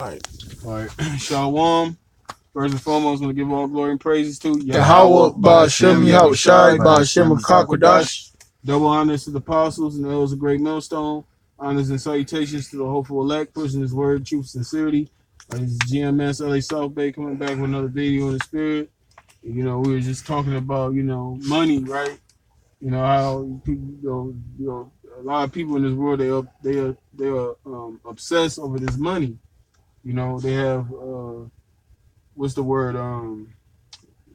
All right. Shalom. First and foremost, I'm going to give all glory and praises to YAHAWAH, Ba'ashem, YAHWASHI, Ba'ashem, Rawchaa Qadash. Double honors to the apostles and the elders of Great Millstone. Honors and salutations to the hopeful elect, pushing his word, truth, sincerity. This is GMS LA South Bay coming back with another video in the spirit. You know, we were just talking about, money, right? You know, how people, a lot of people in this world, they are obsessed over this money. You know, they have, what's the word?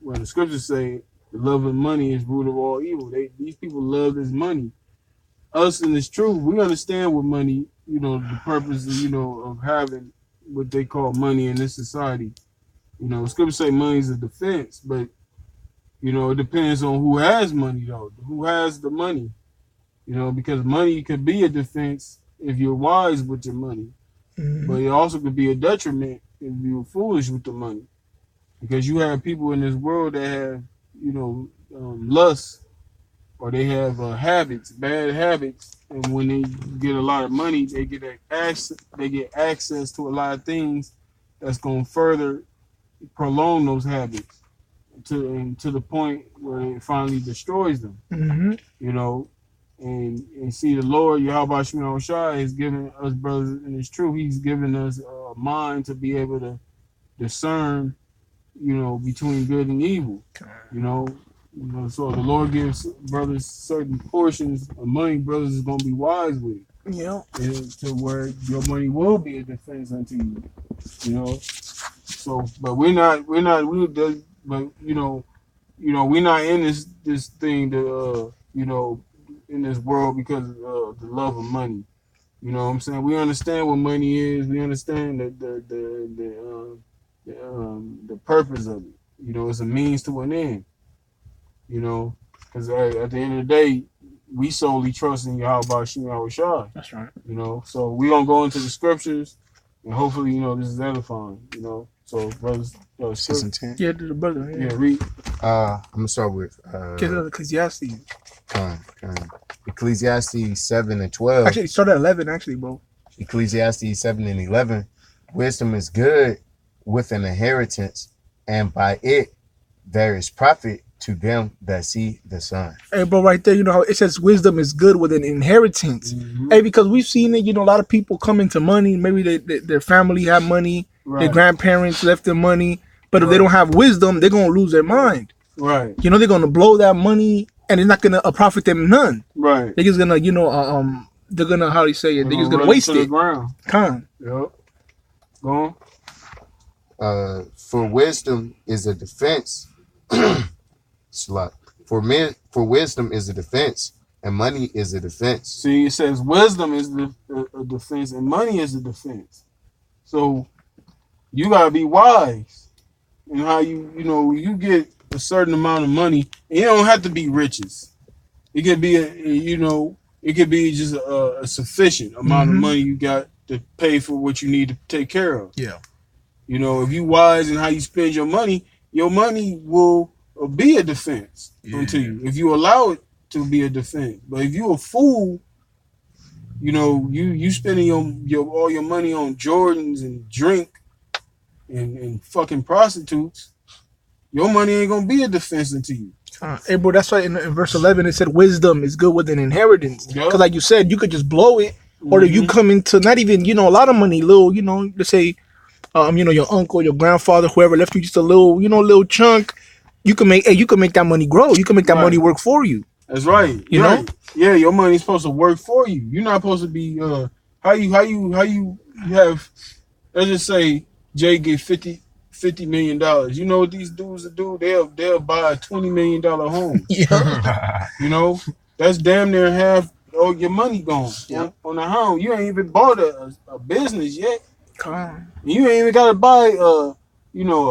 When the scriptures say the love of money is root of all evil. These people love this money. Us in this truth, we understand what money, the purpose, of having what they call money in this society. You know, scriptures say money is a defense, but it depends on who has money though. Who has the money? Because money could be a defense if you're wise with your money. Mm-hmm. But it also could be a detriment if you're foolish with the money. Because you have people in this world that have, lust, or they have habits, bad habits, and when they get a lot of money, they get access to a lot of things that's going to further prolong those habits to the point where it finally destroys them. Mm-hmm. And see, the Lord YAHAWASHI has given us brothers in His truth. He's given us a mind to be able to discern, between good and evil. So the Lord gives brothers certain portions of money brothers is gonna be wise with. Yeah. To where your money will be a defense unto you. So but we're not we're not in this thing to in this world because of the love of money. You know what I'm saying? We understand what money is. We understand the purpose of it. It's a means to an end. Because at the end of the day, we solely trust in YAHAWASHI. That's right. So we're gonna go into the scriptures, and hopefully, this is edifying. So brothers, yeah, the brother. Yeah, read. I'm gonna start with Ecclesiastes. Ecclesiastes 7 and 12. Actually, start at 11. Actually, bro. Ecclesiastes 7 and 11. Wisdom is good with an inheritance, and by it there is profit to them that see the sun. Hey, bro, right there, how it says wisdom is good with an inheritance. Mm-hmm. Hey, because we've seen it, a lot of people come into money. Maybe their family have money, right. Their grandparents left them money, but if they don't have wisdom, they're gonna lose their mind. Right. They're gonna blow that money, and it's not gonna profit them none. Right. They're just gonna, they're gonna, how do you say it? They're just gonna waste it. The ground. Yep. Go on. For wisdom is a defense. For wisdom is a defense, and money is a defense. See, it says wisdom is a defense, and money is a defense. So you gotta be wise in how you get a certain amount of money. And you don't have to be riches. It could be it could be just a sufficient amount of money you got to pay for what you need to take care of. Yeah. If you wise in how you spend your money will be a defense unto you if you allow it to be a defense. But if you a fool, you spending all your money on Jordans and drink and fucking prostitutes, your money ain't gonna be a defense unto you. Hey, bro, that's why in verse 11 it said wisdom is good with an inheritance. Because like you said, you could just blow it, or if you come into not even a lot of money, little let's say your uncle, your grandfather, whoever left you just a little little chunk. You can make that money grow. You can make that money work for you. That's right. You know? Yeah, your money's supposed to work for you. You're not supposed to be how you have, let's just say Jay get $50 million. You know what these dudes will do? They'll buy a $20 million home. Yeah. That's damn near half all your money gone on the home. You ain't even bought a business yet. You ain't even gotta buy a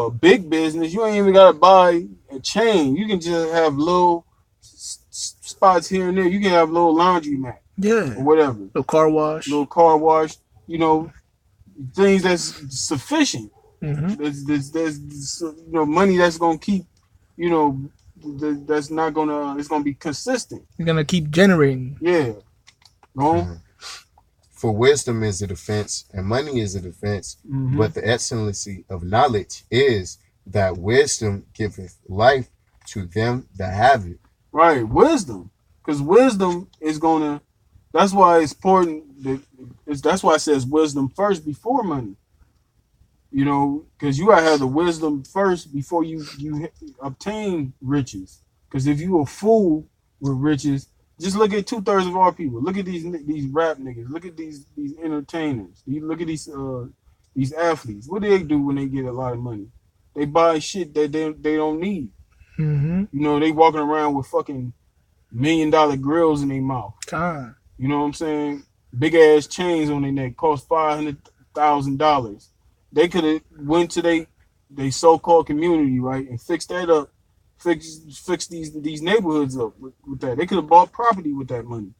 big business. You ain't even gotta buy a chain. You can just have little spots here and there. You can have little laundry mat. Yeah. Or whatever. Little car wash. Things that's sufficient. Mm-hmm. There's money that's gonna keep, that's not gonna, it's gonna be consistent. You're gonna keep generating. Yeah. No. For wisdom is a defense, and money is a defense. But the excellency of knowledge is that wisdom giveth life to them that have it. Right, wisdom. Because wisdom is gonna. That's why it's important. That's why it says wisdom first before money. You know, because you gotta have the wisdom first before you obtain riches. Because if you a fool with riches, just look at 2/3 of our people. Look at these rap niggas. Look at these entertainers. Look at these athletes. What do they do when they get a lot of money? They buy shit that they don't need. You know, they walking around with fucking $1 million grills in their mouth. God. You know what I'm saying? Big ass chains on their neck cost $500,000. They could have went to they so-called community, right, and fixed that up, fix these neighborhoods up with that. They could have bought property with that money.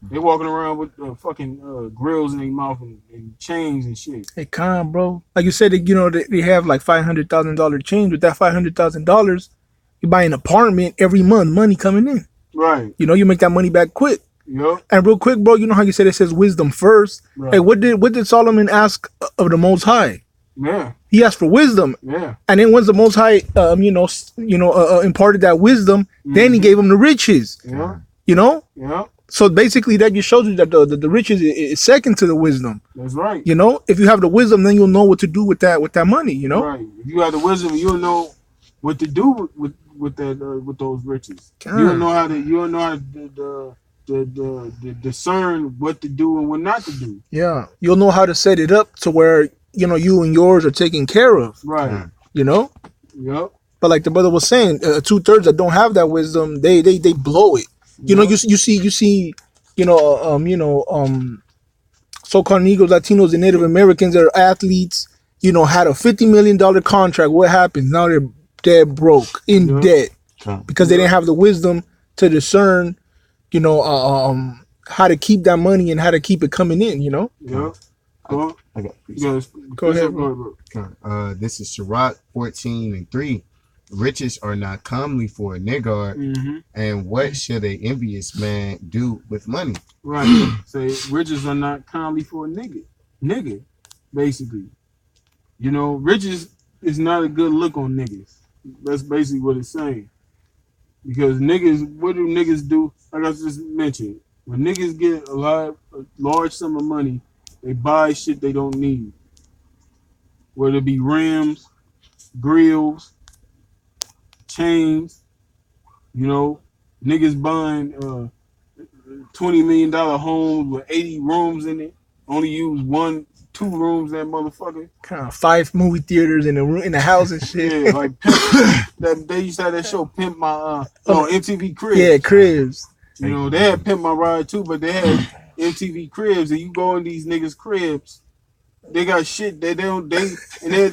They walking around with fucking grills in their mouth and chains and shit. Hey, con, bro. Like you said, you know, they have like $500,000 change. With that $500,000, you buy an apartment every month, money coming in. Right. You know, you make that money back quick. Yep. And real quick, bro, you know how you said it says wisdom first? Right. Hey, what did Solomon ask of the Most High? Yeah. He asked for wisdom. Yeah. And then once the Most High, imparted that wisdom, then he gave him the riches. Yeah. You know? Yeah. So basically, that just shows you that the riches is second to the wisdom. That's right. You know, if you have the wisdom, then you'll know what to do with that money. You know, right? If you have the wisdom, you'll know what to do with those riches. God. You'll know how to discern what to do and what not to do. Yeah, you'll know how to set it up to where you and yours are taken care of. Right. You know. Yep. But like the brother was saying, 2/3 that don't have that wisdom, they blow it. You know, you see, so-called Negros, Latinos, and Native Americans that are athletes, had a $50 million contract. What happens? Now they're dead broke, in debt, because they didn't have the wisdom to discern, how to keep that money and how to keep it coming in, Yeah. I got Go ahead, bro. This is Sirach 14:3. Riches are not comely for a niggard, and what should a envious man do with money? Right. Say riches are not comely for a nigga, basically. Riches is not a good look on niggas. That's basically what it's saying. Because niggas, what do niggas do? Like I just mentioned, when niggas get a large sum of money, they buy shit they don't need. Whether it be rims, grills, chains, niggas buying $20 million homes with 80 rooms in it. Only use 1-2 rooms that motherfucker. Kind of 5 movie theaters in the house and shit. Yeah, like Pimp. They used to have that show Pimp My MTV Cribs. Yeah, Cribs. They had Pimp My Ride too, but they had MTV Cribs, and you go in these niggas' cribs, they got shit that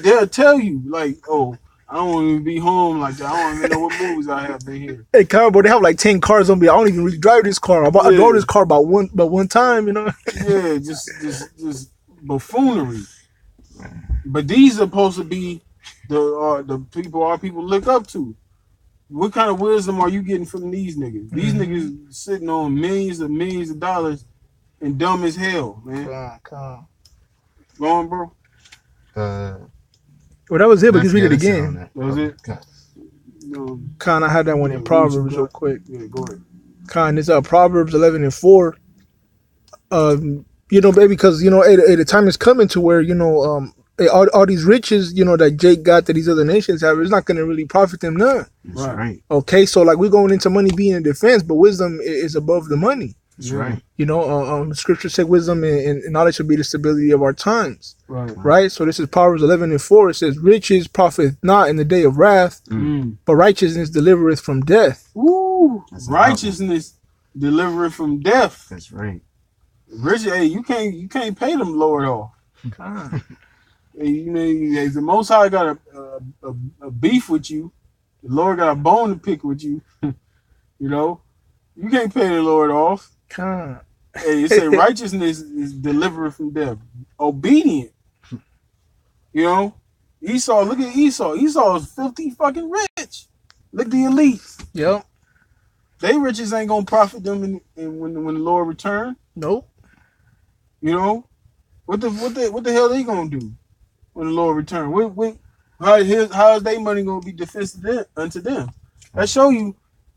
they'll tell you like, oh, I don't want to be home like that. I don't even know what movies I have in here. Hey, bro, they have like 10 cars on me. I don't even really drive this car. I drove this car about one time, Yeah, just buffoonery. But these are supposed to be the people our people look up to. What kind of wisdom are you getting from these niggas? These niggas sitting on millions of dollars and dumb as hell, man. Come. Go on, bro. Well, that was it, but just read it again. That was it? I had that one in Proverbs real quick. Yeah, go ahead. It's Proverbs 11:4. Baby, because the time is coming to where all these riches that Jake got that these other nations have, it's not going to really profit them none. Right. Okay, so like we're going into money being a defense, but wisdom is above the money. That's right. Scripture said wisdom and knowledge should be the stability of our times. Right. So this is Proverbs 11:4. It says, riches profit not in the day of wrath, but righteousness delivereth from death. Ooh, righteousness delivereth from death. That's right. Riches, hey, you can't pay them Lord off. Hey, the Most High got a beef with you. The Lord got a bone to pick with you. You can't pay the Lord off. Hey, it said righteousness is delivered from death. Obedient. Esau, look at Esau. Esau is filthy fucking rich. Look at the elites. Yep. They riches ain't gonna profit them when the Lord return. Nope. You know, what the hell they gonna do when the Lord return? How is their money gonna be defensive unto them? That show you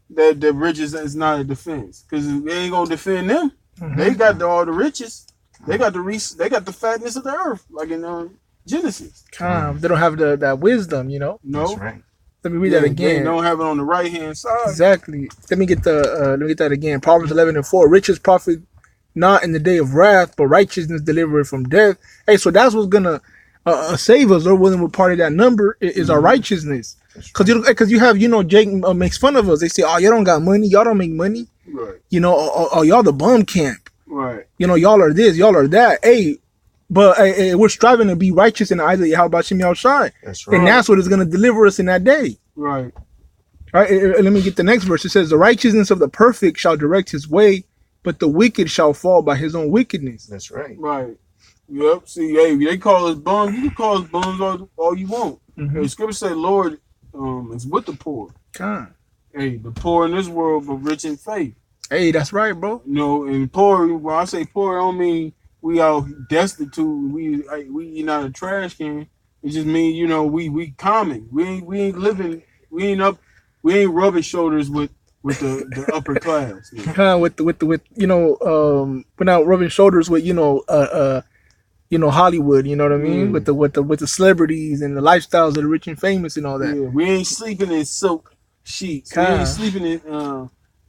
that the riches is not a defense, because they ain't gonna defend them. Mm-hmm. They got all the riches. They got the fatness of the earth, like in Genesis. They don't have that wisdom, you know. No. That's right. Let me read that again. They don't have it on the right hand side. Exactly. Let me get that again. Proverbs 11:4. Riches profit not in the day of wrath, but righteousness delivered from death. Hey, so that's what's gonna save us, or when we're part of that number is our righteousness. Because you have, you know, Jake makes fun of us. They say, "Oh, you don't got money. Y'all don't make money." Right. You know, oh, y'all the bum camp. Right. You know, y'all are this, y'all are that. Hey, but we're striving to be righteous in the eyes of YAHAWASHI. That's right. And that's what is going to deliver us in that day. Right. All right. Let me get the next verse. It says, "The righteousness of the perfect shall direct his way, but the wicked shall fall by his own wickedness." That's right. Right. Yep. See, hey, they call us bums. You can call us bums all you want. Mm-hmm. The scripture say, "Lord is with the poor." God. Hey, the poor in this world, but rich in faith. Hey, that's right, bro. You know, and poor. When I say poor, I don't mean we out destitute. We eating out of trash can. It just mean, you know, we common. We ain't living. We ain't rubbing shoulders with the upper class. You know? With you know, we're not rubbing shoulders with, you know, Hollywood. You know what I mean? With the celebrities and the lifestyles of the rich and famous and all that. Yeah, we ain't sleeping in silk sheets.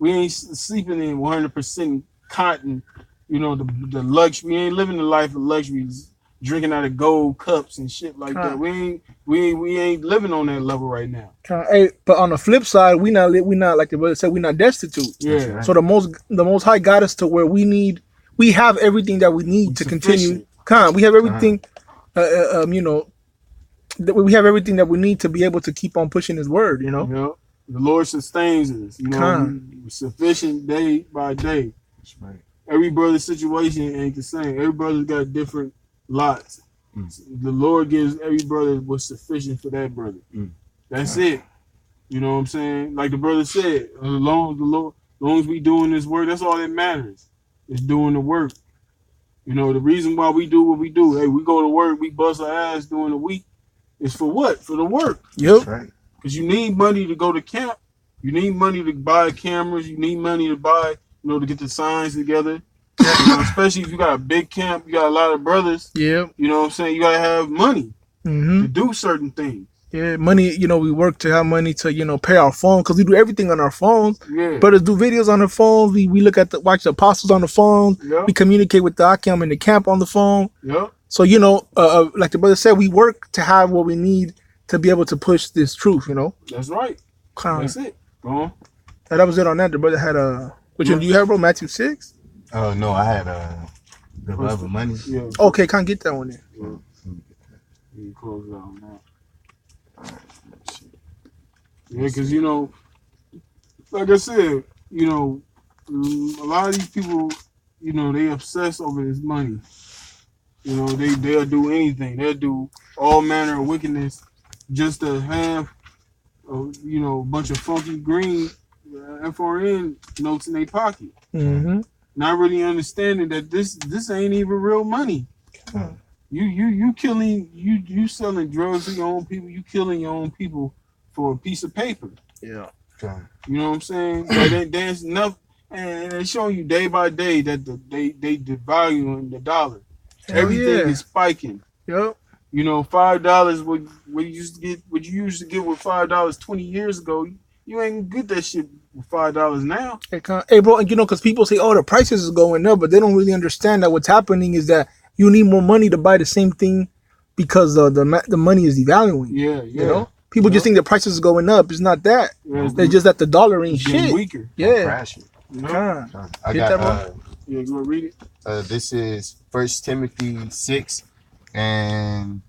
We ain't sleeping in 100% cotton. You know, the luxury. We ain't living the life of luxuries, drinking out of gold cups and shit like that. We ain't living on that level right now. Hey, but on the flip side, we not like the brother said, we not destitute. Yeah. Right. So the most high got us to where we have everything that we need to continue. We have everything. You know, we have everything that we need to be able to keep on pushing His word. You know. Yeah. The Lord sustains us. You know, sufficient day by day. That's right. Every brother's situation ain't the same. Every brother's got different lots. The Lord gives every brother what's sufficient for that brother. That's it. You know what I'm saying? Like the brother said, as long as we doing this work, that's all that matters. Is doing the work. You know, the reason why we do what we do, hey, we go to work, we bust our ass during the week, is for what? For the work. Yep. That's right. Because you need money to go to camp. You need money to buy cameras. You need money to buy, you know, to get the signs together. You know, especially if you got a big camp, you got a lot of brothers. Yeah. You know what I'm saying? You got to have money to do certain things. Yeah, money, you know, we work to have money to, you know, pay our phone, because we do everything on our phones. Yeah. Brothers do videos on their phones. We look at watch the apostles on the phone. Yep. We communicate with the Akim in the camp on the phone. Yep. So, you know, like the brother said, we work to have what we need to be able to push this truth, you know? That's right. That's it. Go on. That was it on that. The brother had which one do you have, bro? Matthew 6? Oh, no, I had the love of money. Yeah. Okay, can't get that one then. Yeah. You close it out now. Yeah, because, you know, like I said, you know, a lot of these people, you know, they obsess over this money. You know, they'll do anything. They'll do all manner of wickedness just to have, you know, a bunch of funky green FRN notes in their pocket. Mm-hmm. Not really understanding that this ain't even real money. You killing, you selling drugs to your own people. You killing your own people for a piece of paper. Yeah. You know what I'm saying? There's enough, and it's showing you day by day that they devaluing the dollar. Everything is spiking. Yep. You know, $5 what you used to get with $5 20 years ago. You ain't get that shit with $5 now. Hey, bro, and you know, because people say, "Oh, the prices is going up," but they don't really understand that what's happening is that you need more money to buy the same thing because the money is devaluing. Yeah. You know, people just think the prices is going up. It's not that. It's just that the dollar ain't shit. Weaker. Yeah. Crashing. I got yeah, you want to read it? This is 1 Timothy 6, and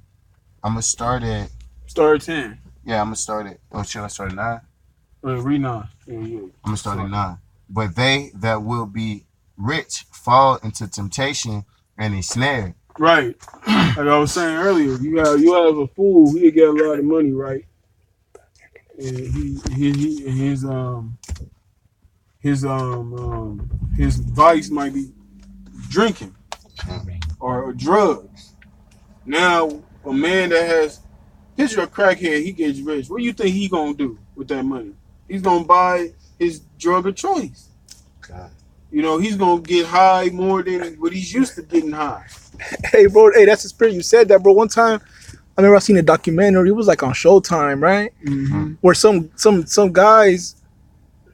I'm gonna start at 10. Yeah, I'm gonna start at. Oh, should I start at 9? Read 9. Yeah. I'm gonna start at 9. But they that will be rich fall into temptation and a snare. Right. Like I was saying earlier, you have a fool. He'll get a lot of money, right? And his vice might be drinking. or drugs. Now, a man that has picture a crackhead, he gets rich. What do you think he gonna do with that money? He's gonna buy his drug of choice. God. You know, he's gonna get high more than what he's used to getting high. Hey, bro. Hey, that's the spirit. You said that, bro. One time, I remember I seen a documentary. It was like on Showtime, right? Mm-hmm. Where some guys,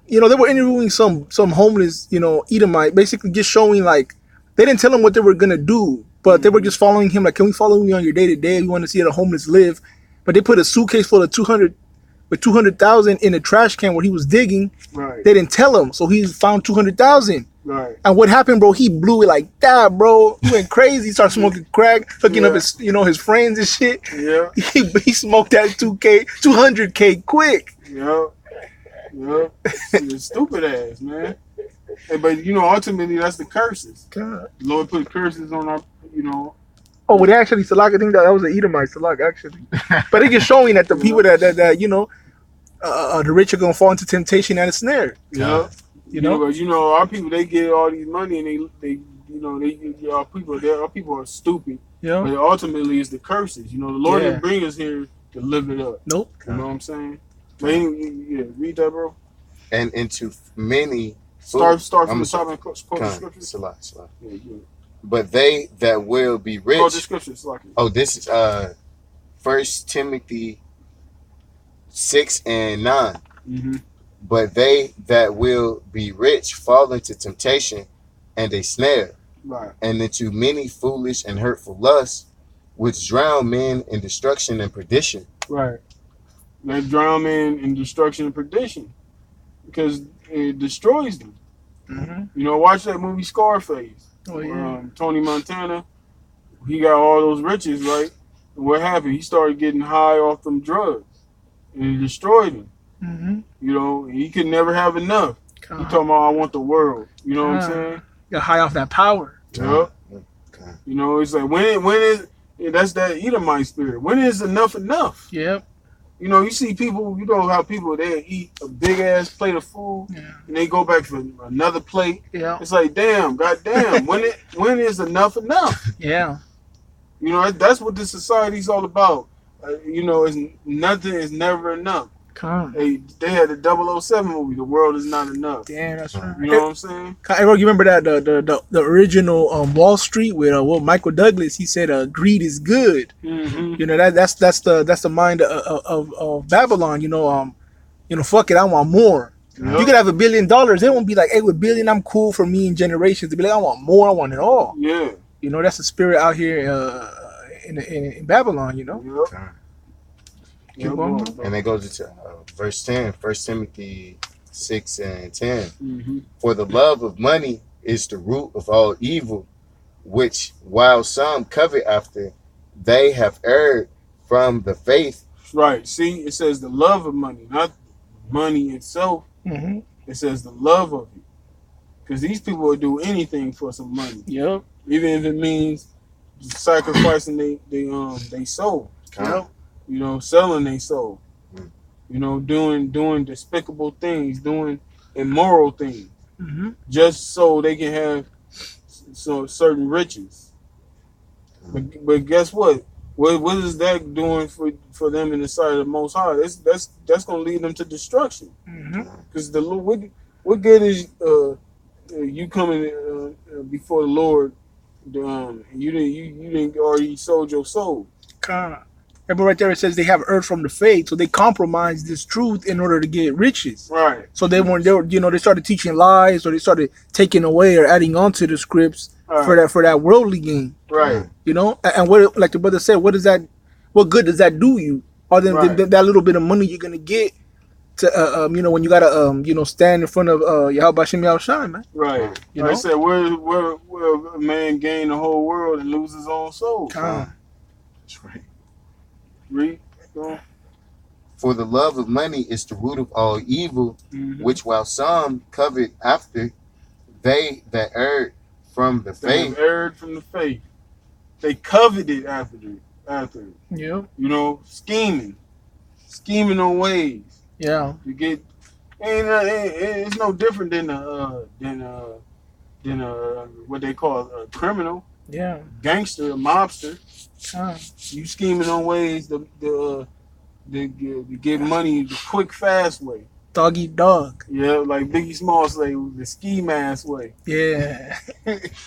you know, they were interviewing some homeless, you know, Edomite, basically just showing like they didn't tell him what they were gonna do, but they were just following him. Like, can we follow you on your day to day? We want to see how the homeless live. But they put a suitcase full of 200,000 in a trash can where he was digging. Right. They didn't tell him, so he found 200,000. Right. And what happened, bro? He blew it like that, bro. He went crazy. He started smoking crack, hooking up his, you know, his friends and shit. Yeah. He smoked that 200K quick. Yeah. Yeah. It's stupid ass, man. Hey, but you know, ultimately, that's the curses. God. The Lord put curses on our, you know. Oh, well, they actually Salak. I think that was an Edomite Salak, actually. But they just showing that the people that you know, the rich are gonna fall into temptation and a snare. Yeah. You know, but you know, our people, they get all these money and they you know, our people are stupid. Yeah. But ultimately, it's the curses. You know, the Lord Yeah. didn't bring us here to live it up. Nope. You know what I'm saying? But anyway, read that, bro. And into many. Start from I'm the top and quote the Con, scripture. Salah. Yeah. But they that will be rich. Oh, the scripture, Slaki. Oh, this is 1 Timothy 6:9. Mm-hmm. But they that will be rich fall into temptation and a snare, Right. and into many foolish and hurtful lusts, which drown men in destruction and perdition. Right. They drown men in destruction and perdition because it destroys them. Mm-hmm. You know, watch that movie Scarface. Oh yeah. Tony Montana, he got all those riches, right? And what happened? He started getting high off them drugs, and it destroyed him. Mm-hmm. You know, he could never have enough. He talking about, I want the world. You know what I'm saying? Got high off that power. Yep. Okay. You know, it's like when is that's that Edomite spirit. When is enough enough? Yep. You know, you see people. You know how people they eat a big ass plate of food, Yeah. and they go back for another plate. Yeah. It's like, damn, goddamn, when is enough enough? Yeah. You know, that's what this society's all about. You know, it's nothing is never enough. Come. They had the 007 movie. The world is not enough. Damn, that's right. You know what I'm saying? Hey, bro, you remember that the original Wall Street with Michael Douglas? He said, "Greed is good." Mm-hmm. You know that's the mind of Babylon. You know, fuck it, I want more. Yep. You could have $1 billion. They won't be like, "Hey, with billion, I'm cool for me and generations." They be like, "I want more. I want it all." Yeah. You know, that's the spirit out here in Babylon. You know. Yep. Okay. Keep going, bro. And it goes into verse 10, 1 Timothy 6:10. Mm-hmm. For the love of money is the root of all evil, which while some covet after, they have erred from the faith. Right. See, it says the love of money, not money itself. Mm-hmm. It says the love of it. Because these people will do anything for some money, Yep. even if it means sacrificing they soul. Yep. You know, selling their soul. Mm. You know, doing despicable things, doing immoral things, Mm-hmm. just so they can have certain riches. But guess what? What is that doing for them in the sight of the Most High? That's going to lead them to destruction. Mm-hmm. Because what good is you coming before the Lord? You didn't already sold your soul. But right there it says they have erred from the faith, so they compromised this truth in order to get riches. Right. So they started teaching lies, or they started taking away or adding on to the scripts for that worldly gain. Right. You know, and what, like the brother said, what good does that do you? Other than that little bit of money you're gonna get to when you gotta stand in front of YAHAWASHI, man. Right. You Like know? I said, where a man gain the whole world and lose his own soul. That's right. Read. Go. For the love of money is the root of all evil, Mm-hmm. which while some covet after, they that erred from the They have faith. erred from the faith. They coveted after it. Yeah. You know, scheming on ways Yeah. to get. It's no different than what they call a criminal. Yeah. gangster, a mobster. Con. You scheming on ways to get money the quick, fast way. Dog eat dog. Yeah, like Biggie Smalls say, the ski mask way. Yeah.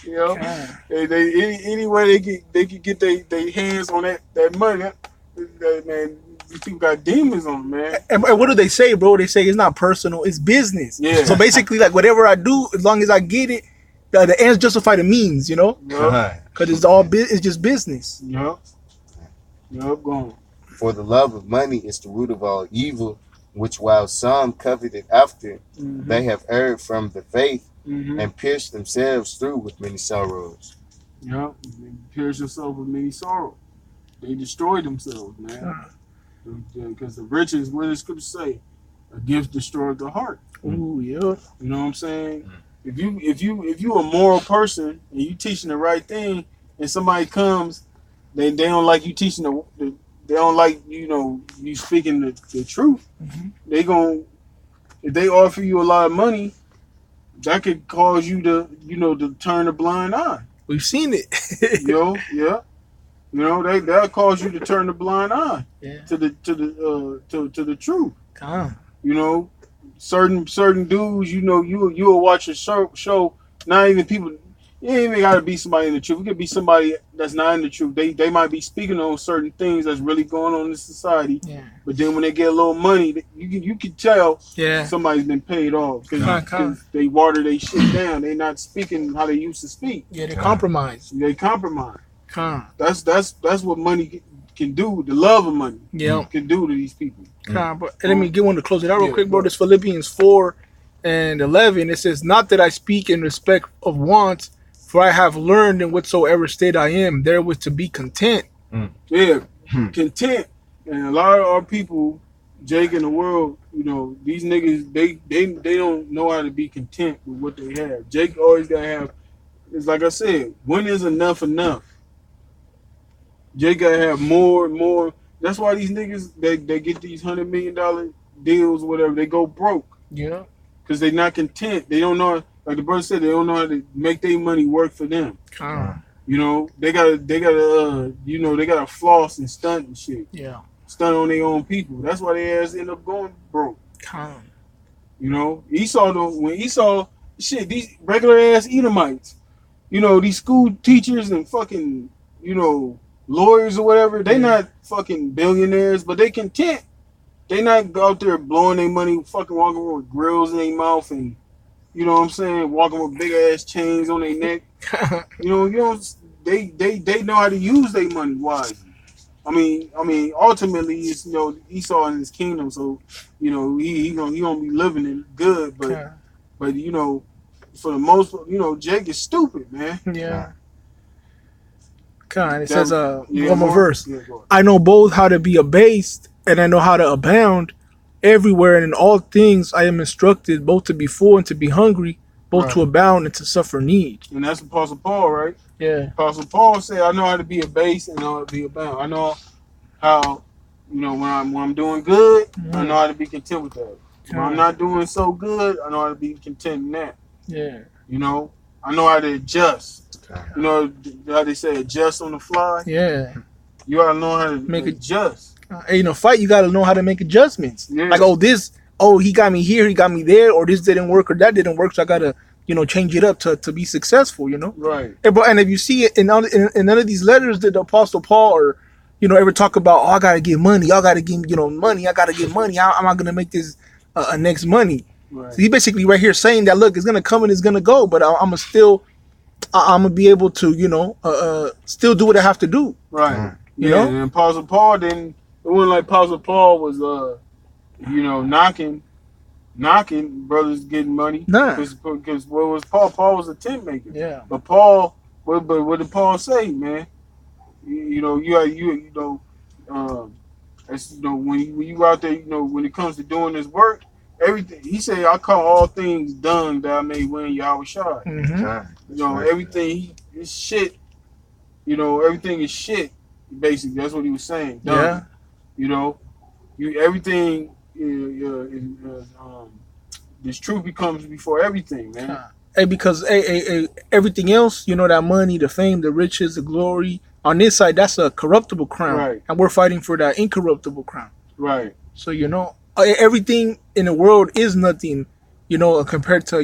You know, Con. any way they could get their hands on that money. That, man, these people got demons on them, man. And what do they say, bro? They say it's not personal, it's business. Yeah. So basically, like whatever I do, as long as I get it, the ends justify the means, you know? Yup, Because it's all it's just business. yup, gone. For the love of money is the root of all evil, which while some coveted after, Mm-hmm. they have erred from the faith Mm-hmm. and pierced themselves through with many sorrows. Yup, they pierce yourself with many sorrow. They destroy themselves, man. Because the riches, what does Scripture say? A gift destroyed the heart. Ooh, yeah. You know what I'm saying? If you a moral person and you teaching the right thing, and somebody comes, they don't like you teaching they don't like you speaking the truth. Mhm. They gon' if they offer you a lot of money, that could cause you to turn a blind eye. We've seen it. Yeah. That'll cause you to turn a blind eye Yeah. to the truth. Con. You know, certain dudes, you'll watch a show. Not even people. You ain't even gotta be somebody in the truth. It could be somebody that's not in the truth. They might be speaking on certain things that's really going on in society. Yeah. But then when they get a little money, you can tell Yeah. somebody's been paid off Con. because they water their shit down. They not speaking how they used to speak. Yeah, they compromise. They compromise. Con. That's what money can do. The love of money Yeah. can do to these people. Con. But let me get one to close it out real Yeah, quick, bro. go. This Philippians 4:11. It says, "Not that I speak in respect of wants, for I have learned in whatsoever state I am, therewith to be content." Yeah, content. And a lot of our people, Jake, in the world, these niggas, they don't know how to be content with what they have. Jake always gotta have. It's like I said, when is enough enough? Jake gotta have more and more. That's why these niggas they get these $100 million deals, whatever. They go broke Yeah. because they not content. They don't know. Like the brother said, they don't know how to make their money work for them. Con. They gotta floss and stunt and shit. Yeah. Stunt on their own people. That's why they ass end up going broke. Con. When Esau shit, these regular ass Edomites, these school teachers and fucking, lawyers or whatever, they not fucking billionaires, but they content. They not out there blowing their money, fucking walking with grills in their mouth and walking with big ass chains on their neck. They know how to use their money wisely. I mean, ultimately, it's Esau in his kingdom, so he gonna be living it good, but Con. but for the most, Jake is stupid, man. Yeah. Con. It That- says, Yeah, one more verse. Yeah, go ahead. I know both how to be abased and I know how to abound everywhere, and in all things I am instructed both to be full and to be hungry, both to Right. abound and to suffer need. And that's Apostle Paul, right? Yeah. Apostle Paul said, "I know how to be a base and I know how to be abound. I know how, when I'm doing good, I know how to be content with that. When I'm not doing so good, I know how to be content in that. Yeah. I know how to adjust. You know how they say adjust on the fly. Yeah. You gotta know how to Make it- adjust. Fight, you got to know how to make adjustments. Yeah. Like, he got me here, he got me there, or this didn't work, or that didn't work, so I got to, change it up to be successful, Right. And if you see it in none of these letters that the Apostle Paul or, ever talk about, I got to get money, y'all got to give, money, I got to get money, how am I going to make this next money? Right. So he basically right here saying that, look, it's going to come and it's going to go, but I'm going to be able to, still do what I have to do. Right. You Yeah, know? and Apostle Paul didn't. It wasn't like Apostle Paul was, knocking brothers getting money. Nah. Because what was Paul? Paul was a tent maker. Yeah. But Paul, what did Paul say, man? When you out there, when it comes to doing this work, everything he said, I call all things done that I may win YAHWASHI. Mm-hmm. Everything is shit. Everything is shit. Basically, that's what he was saying. Done. Yeah. Everything. This truth becomes before everything, man. Hey, because everything else, you know, that money, the fame, the riches, the glory, on this side, that's a corruptible crown, Right. and we're fighting for that incorruptible crown. Right. So you know, everything in the world is nothing, you know, compared to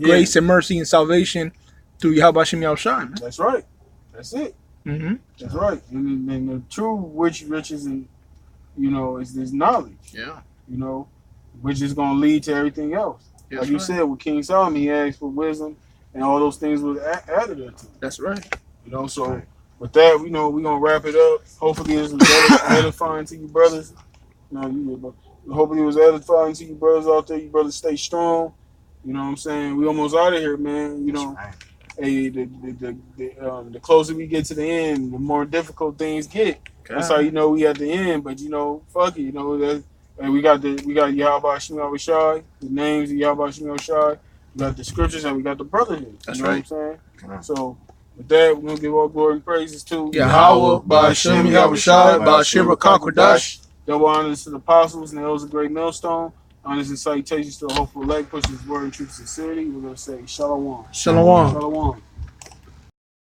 grace and mercy and salvation through YAHAWASHI YAHAWASHI. That's right. That's it. Mm-hmm. That's right. And the true riches and is this knowledge. Yeah. You know, which is gonna lead to everything else. That's like you said, with King Solomon, he asked for wisdom, and all those things was added unto him. That's right. You know, so with that, we're gonna wrap it up. Hopefully, this was edifying to you brothers. Hopefully, it was edifying to you brothers out there. You brothers stay strong. You know what I'm saying? We almost out of here, man. You know, hey, the closer we get to the end, the more difficult things get. That's how you know we at the end. But fuck it. And we got YAHAWASHI YAHAWASHI, the names of YAHAWASHI YAHAWASHI. We got the scriptures and we got the brotherhood. That's what right. I'm saying? So with that, we're gonna give all glory and praises to YAHAWAH, Ba'ashem Yahawashi, Rawchaa Qadash. Double honors to the apostles and the elders of Great Millstone. Honors and salutations to the hopeful elect, pushing his word in truth and sincerity. We're gonna say Shalom. Shalom. Shalom.